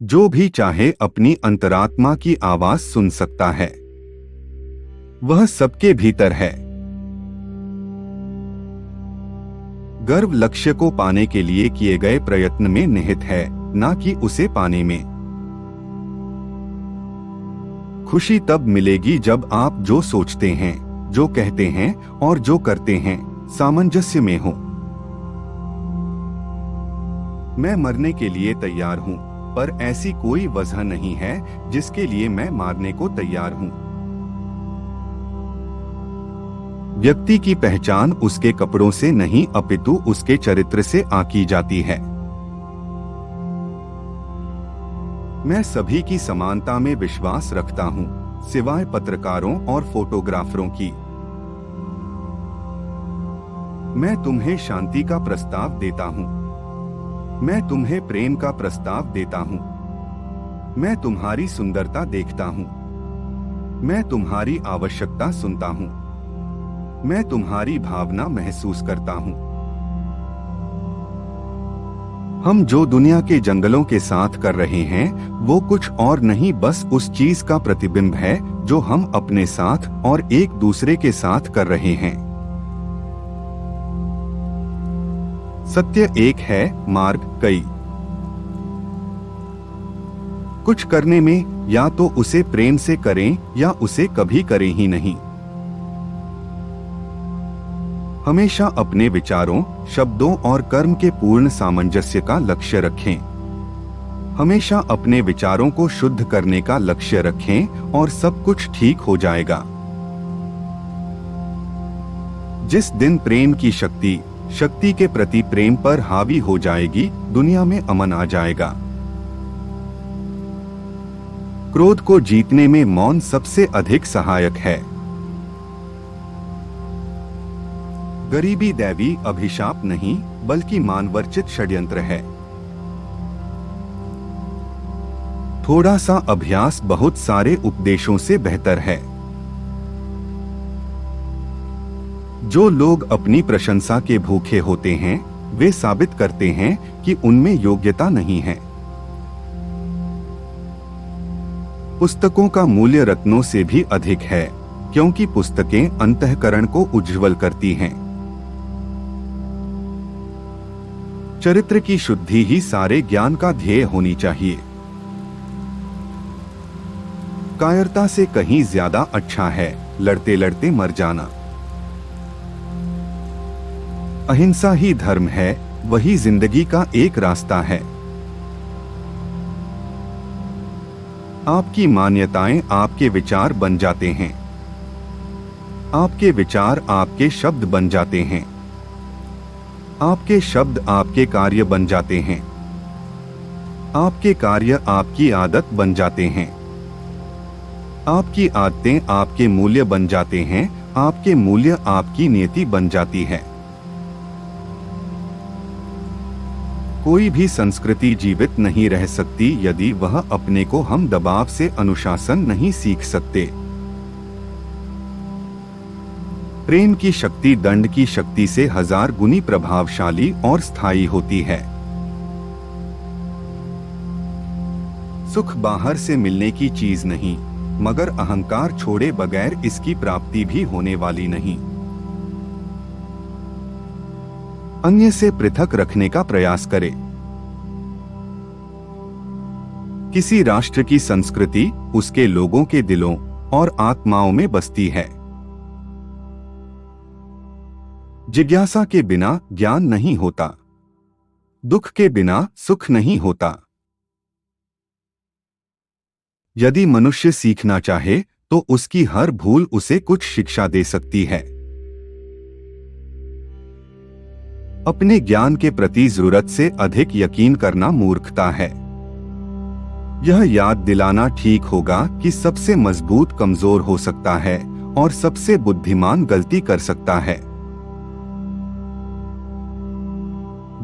जो भी चाहे अपनी अंतरात्मा की आवाज सुन सकता है। वह सबके भीतर है। गर्व लक्ष्य को पाने के लिए किए गए प्रयत्न में निहित है, ना कि उसे पाने में। खुशी तब मिलेगी जब आप जो सोचते हैं, जो कहते हैं और जो करते हैं सामंजस्य में हो। मैं मरने के लिए तैयार हूं, पर ऐसी कोई वजह नहीं है जिसके लिए मैं मारने को तैयार हूं। व्यक्ति की पहचान उसके कपड़ों से नहीं अपितु उसके चरित्र से आंकी जाती है। मैं सभी की समानता में विश्वास रखता हूं, सिवाय पत्रकारों और फोटोग्राफरों की। मैं तुम्हें शांति का प्रस्ताव देता हूं। मैं तुम्हें प्रेम का प्रस्ताव देता हूं। मैं तुम्हारी सुंदरता देखता हूं। मैं तुम्हारी आवश्यकता सुनता हूं। मैं तुम्हारी भावना महसूस करता हूं। हम जो दुनिया के जंगलों के साथ कर रहे हैं वो कुछ और नहीं, बस उस चीज का प्रतिबिंब है जो हम अपने साथ और एक दूसरे के साथ कर रहे हैं। सत्य एक है, मार्ग कई। कुछ करने में या तो उसे प्रेम से करें या उसे कभी करें ही नहीं। हमेशा अपने विचारों, शब्दों और कर्म के पूर्ण सामंजस्य का लक्ष्य रखें। हमेशा अपने विचारों को शुद्ध करने का लक्ष्य रखें और सब कुछ ठीक हो जाएगा। जिस दिन प्रेम की शक्ति के प्रति प्रेम पर हावी हो जाएगी, दुनिया में अमन आ जाएगा। क्रोध को जीतने में मौन सबसे अधिक सहायक है। गरीबी दैवी अभिशाप नहीं, बल्कि मानवरचित षड्यंत्र है। थोड़ा सा अभ्यास बहुत सारे उपदेशों से बेहतर है। जो लोग अपनी प्रशंसा के भूखे होते हैं, वे साबित करते हैं कि उनमें योग्यता नहीं है। पुस्तकों का मूल्य रत्नों से भी अधिक है, क्योंकि पुस्तकें अंतःकरण को उज्ज्वल करती हैं। चरित्र की शुद्धि ही सारे ज्ञान का ध्येय होनी चाहिए। कायरता से कहीं ज्यादा अच्छा है लड़ते लड़ते मर जाना। अहिंसा ही धर्म है, वही जिंदगी का एक रास्ता है। आपकी मान्यताएं आपके विचार बन जाते हैं। आपके विचार आपके शब्द बन जाते हैं। आपके शब्द आपके कार्य बन जाते हैं। आपके कार्य आपकी आदत बन जाते हैं। आपकी आदतें आपके मूल्य बन जाते हैं। आपके मूल्य आपकी नीति बन जाती है। कोई भी संस्कृति जीवित नहीं रह सकती यदि वह अपने को हम दबाव से अनुशासन नहीं सीख सकते। प्रेम की शक्ति दंड की शक्ति से 1000 गुनी प्रभावशाली और स्थायी होती है। सुख बाहर से मिलने की चीज नहीं, मगर अहंकार छोड़े बगैर इसकी प्राप्ति भी होने वाली नहीं। अन्य से पृथक रखने का प्रयास करें। किसी राष्ट्र की संस्कृति उसके लोगों के दिलों और आत्माओं में बसती है। जिज्ञासा के बिना ज्ञान नहीं होता। दुख के बिना सुख नहीं होता। यदि मनुष्य सीखना चाहे तो उसकी हर भूल उसे कुछ शिक्षा दे सकती है। अपने ज्ञान के प्रति जरूरत से अधिक यकीन करना मूर्खता है। यह याद दिलाना ठीक होगा कि सबसे मजबूत कमजोर हो सकता है और सबसे बुद्धिमान गलती कर सकता है।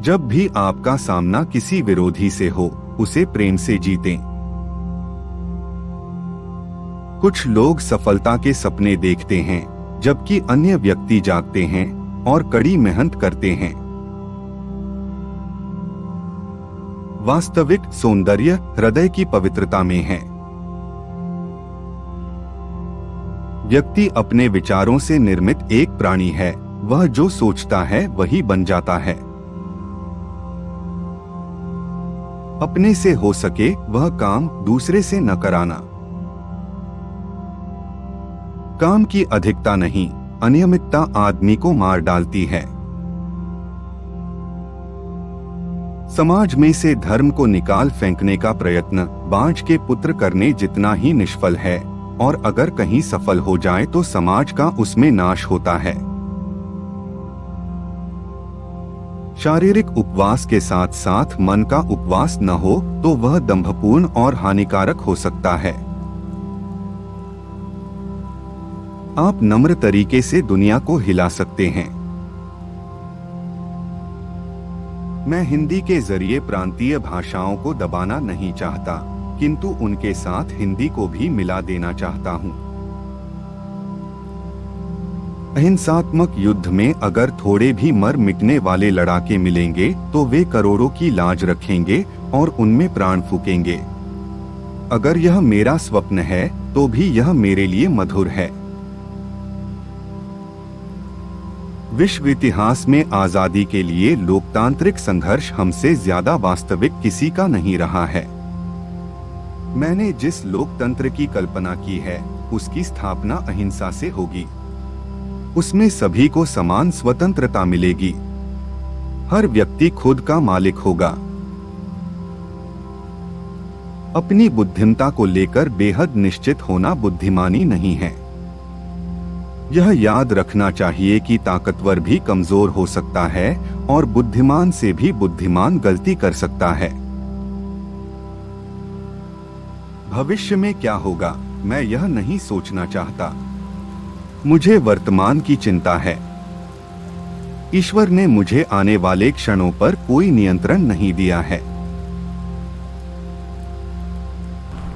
जब भी आपका सामना किसी विरोधी से हो, उसे प्रेम से जीतें। कुछ लोग सफलता के सपने देखते हैं, जबकि अन्य व्यक्ति जागते हैं और कड़ी मेहनत करते हैं। वास्तविक सौंदर्य हृदय की पवित्रता में है। व्यक्ति अपने विचारों से निर्मित एक प्राणी है। वह जो सोचता है वही बन जाता है। अपने से हो सके वह काम दूसरे से न कराना। काम की अधिकता नहीं, अनियमितता आदमी को मार डालती है। समाज में से धर्म को निकाल फेंकने का प्रयत्न बांझ के पुत्र करने जितना ही निष्फल है, और अगर कहीं सफल हो जाए तो समाज का उसमें नाश होता है। शारीरिक उपवास के साथ साथ मन का उपवास न हो तो वह दंभपूर्ण और हानिकारक हो सकता है। आप नम्र तरीके से दुनिया को हिला सकते हैं। मैं हिंदी के जरिए प्रांतीय भाषाओं को दबाना नहीं चाहता, किंतु उनके साथ हिंदी को भी मिला देना चाहता हूं। अहिंसात्मक युद्ध में अगर थोड़े भी मर मिटने वाले लड़ाके मिलेंगे तो वे करोड़ों की लाज रखेंगे और उनमें प्राण फूकेंगे। अगर यह मेरा स्वप्न है तो भी यह मेरे लिए मधुर है। विश्व इतिहास में आजादी के लिए लोकतांत्रिक संघर्ष हमसे ज्यादा वास्तविक किसी का नहीं रहा है। मैंने जिस लोकतंत्र की कल्पना की है उसकी स्थापना अहिंसा से होगी। उसमें सभी को समान स्वतंत्रता मिलेगी। हर व्यक्ति खुद का मालिक होगा। अपनी बुद्धिमत्ता को लेकर बेहद निश्चित होना बुद्धिमानी नहीं है। यह याद रखना चाहिए कि ताकतवर भी कमजोर हो सकता है और बुद्धिमान से भी बुद्धिमान गलती कर सकता है। भविष्य में क्या होगा मैं यह नहीं सोचना चाहता। मुझे वर्तमान की चिंता है। ईश्वर ने मुझे आने वाले क्षणों पर कोई नियंत्रण नहीं दिया है।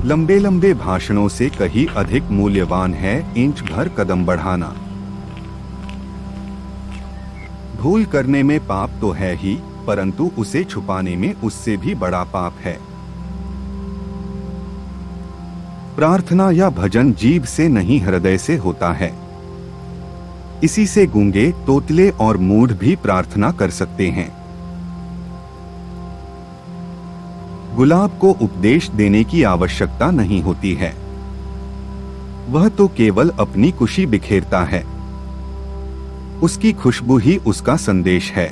लंबे लंबे भाषणों से कहीं अधिक मूल्यवान है इंच भर कदम बढ़ाना। भूल करने में पाप तो है ही, परंतु उसे छुपाने में उससे भी बड़ा पाप है। प्रार्थना या भजन जीभ से नहीं हृदय से होता है। इसी से गूंगे, तोतले और मूढ़ भी प्रार्थना कर सकते हैं। गुलाब को उपदेश देने की आवश्यकता नहीं होती है। वह तो केवल अपनी खुशी बिखेरता है। उसकी खुशबू ही उसका संदेश है।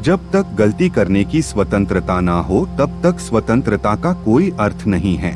जब तक गलती करने की स्वतंत्रता ना हो तब तक स्वतंत्रता का कोई अर्थ नहीं है।